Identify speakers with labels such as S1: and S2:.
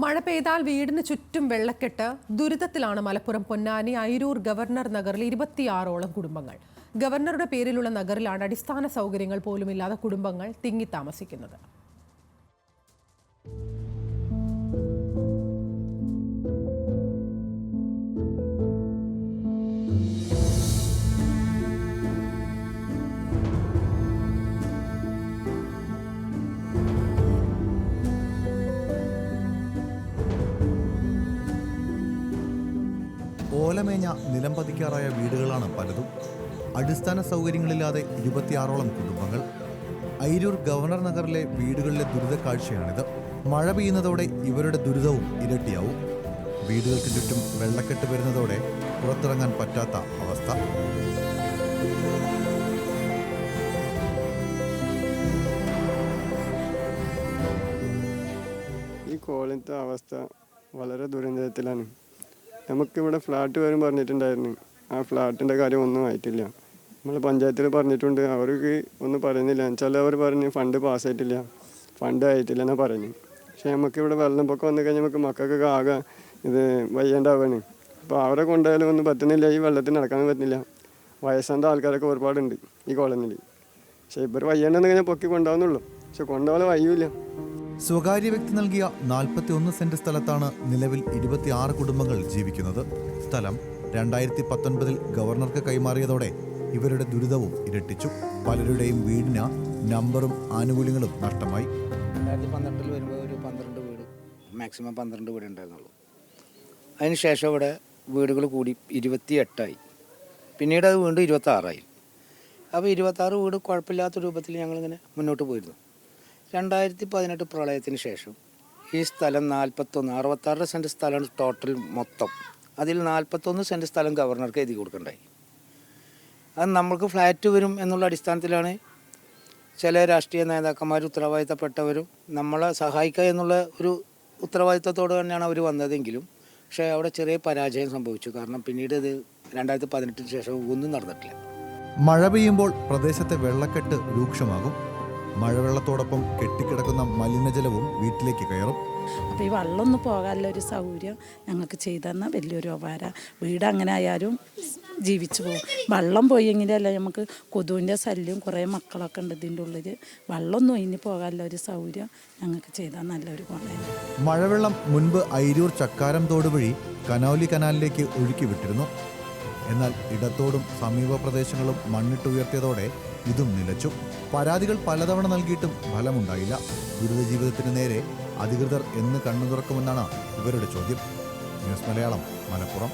S1: മഴ പെയ്താൽ വീടിന് ചുറ്റും വെള്ളക്കെട്ട്. ദുരിതത്തിലാണ് മലപ്പുറം പൊന്നാനി അയിരൂർ ഗവർണർ നഗറിൽ 26ഓളം കുടുംബങ്ങൾ. ഗവർണറുടെ പേരിലുള്ള നഗറിലാണ് അടിസ്ഥാന സൗകര്യങ്ങൾ പോലുമില്ലാതെ കുടുംബങ്ങൾ തിങ്ങി താമസിക്കുന്നത്.
S2: ഓലമേഞ്ഞ നിലംപതിക്കാറായ വീടുകളാണ് പലതും. അടിസ്ഥാന സൗകര്യങ്ങളില്ലാതെ 26ഓളം കുടുംബങ്ങൾ. അയിരൂർ ഗവർണർ നഗറിലെ വീടുകളിലെ ദുരിത കാഴ്ചയാണിത്. മഴ പെയ്യുന്നതോടെ ഇവരുടെ ദുരിതവും ഇരട്ടിയാവും. വീടുകൾക്ക് ചുറ്റും വെള്ളക്കെട്ട് വരുന്നതോടെ പുറത്തിറങ്ങാൻ പറ്റാത്ത അവസ്ഥ.
S3: ഈ കോളനിത്തെ അവസ്ഥ വളരെ ദുരന്തത്തിലാണ്. നമുക്കിവിടെ ഫ്ലാറ്റ് വരും പറഞ്ഞിട്ടുണ്ടായിരുന്നു. ആ ഫ്ലാറ്റിൻ്റെ കാര്യം ഒന്നും ആയിട്ടില്ല. നമ്മൾ പഞ്ചായത്തിൽ പറഞ്ഞിട്ടുണ്ട്, അവർക്ക് ഒന്നും പറയുന്നില്ല. എന്നുവെച്ചാൽ അവർ പറഞ്ഞ് ഫണ്ട് പാസ്സായിട്ടില്ല, ഫണ്ട് ആയിട്ടില്ല എന്നാണ് പറഞ്ഞു. പക്ഷേ നമുക്കിവിടെ വെള്ളപ്പൊക്കം വന്നു കഴിഞ്ഞാൽ നമുക്ക് മക്കൾക്കൊക്കെ ആകെ ഇത് വയ്യേണ്ടാവാണ്. അപ്പോൾ അവരെ കൊണ്ടുപോയാലും ഒന്നും പറ്റുന്നില്ല, ഈ വെള്ളത്തിൽ നടക്കാൻ പറ്റുന്നില്ല. വയസ്സാൻ്റെ ആൾക്കാരൊക്കെ ഒരുപാടുണ്ട് ഈ കോളനിയിൽ. പക്ഷേ ഇവർ വയ്യേണ്ടെന്ന് കഴിഞ്ഞാൽ പൊക്കി കൊണ്ടുപോകുന്നുള്ളൂ, പക്ഷെ കൊണ്ടുപോകാൻ വയ്യൂല.
S2: സ്വകാര്യ വ്യക്തി നൽകിയ 41 സെന്റ് സ്ഥലത്താണ് നിലവിൽ 26 കുടുംബങ്ങൾ ജീവിക്കുന്നത്. സ്ഥലം 2019 ഗവർണർക്ക് കൈമാറിയതോടെ ഇവരുടെ ദുരിതവും ഇരട്ടിച്ചു. പലരുടെയും വീടിന് നമ്പറും ആനുകൂല്യങ്ങളും നഷ്ടമായി.
S4: 2012 വരുമ്പോൾ ഒരു 12 വീട്, മാക്സിമം 12 വീട് ഉണ്ടായിരുന്നുള്ളൂ. അതിനുശേഷം ഇവിടെ വീടുകൾ കൂടി 28ആയി. പിന്നീട് അത് വീണ്ടും 26ആയി. അപ്പോൾ 26 വീട് കുഴപ്പമില്ലാത്ത രൂപത്തിൽ ഞങ്ങളിങ്ങനെ മുന്നോട്ട് പോയിരുന്നു. 2018 പ്രളയത്തിന് ശേഷം ഈ സ്ഥലം 66 സെൻറ്റ് സ്ഥലമാണ് ടോട്ടൽ മൊത്തം. അതിൽ 41 സെൻറ്റ് സ്ഥലം ഗവർണർക്ക് എഴുതി കൊടുക്കണ്ടായി. അത് നമ്മൾക്ക് ഫ്ലാറ്റ് വരും എന്നുള്ള അടിസ്ഥാനത്തിലാണ് ചില രാഷ്ട്രീയ നേതാക്കന്മാർ ഉത്തരവാദിത്തപ്പെട്ടവരും നമ്മളെ സഹായിക്കുക എന്നുള്ള ഒരു ഉത്തരവാദിത്തത്തോடு തന്നെയാണ് അവർ വന്നതെങ്കിലും പക്ഷേ അവിടെ ചെറിയ പരാജയം സംഭവിച്ചു. കാരണം പിന്നീട് ഇത് 2018 ശേഷം ഒന്നും നടന്നിട്ടില്ല.
S2: മഴ പെയ്യുമ്പോൾ പ്രദേശത്തെ വെള്ളക്കെട്ട് രൂക്ഷമാകും. മഴവെള്ളത്തോടൊപ്പം കെട്ടിക്കിടക്കുന്ന മലിനജലവും വീട്ടിലേക്ക് കയറും.
S5: അപ്പോൾ ഈ വെള്ളമൊന്നും പോകാനുള്ള ഒരു സൗകര്യം ഞങ്ങൾക്ക് ചെയ്തു തന്നാൽ വലിയൊരു ഉപകാരം. വീട് അങ്ങനെ ആയാലും ജീവിച്ചു പോകും. വെള്ളം പോയെങ്കിലല്ല നമുക്ക് കൊതുവിൻ്റെ ശല്യം, കുറേ മക്കളൊക്കെ ഉണ്ട് ഇതിൻ്റെ ഉള്ളിൽ. വെള്ളമൊന്നും ഒഴിഞ്ഞ് പോകാനുള്ള ഒരു സൗകര്യം ഞങ്ങൾക്ക് ചെയ്താൽ നല്ലൊരു ഗുണമായിരുന്നു.
S2: മഴവെള്ളം മുൻപ് അയിരൂർ ചക്കാരം തോട് വഴി കനൗലി കനാലിലേക്ക് ഒഴുക്കി വിട്ടിരുന്നു. എന്നാൽ ഇടത്തോടും സമീപ പ്രദേശങ്ങളും മണ്ണിട്ടുയർത്തിയതോടെ ഇതും നിലച്ചു. പരാതികൾ പലതവണ നൽകിയിട്ടും ഫലമുണ്ടായില്ല. ദുരിത ജീവിതത്തിന് നേരെ അധികൃതർ എന്ന് കണ്ണു തുറക്കുമെന്നാണ് ഇവരുടെ ചോദ്യം. ന്യൂസ് മലയാളം, മലപ്പുറം.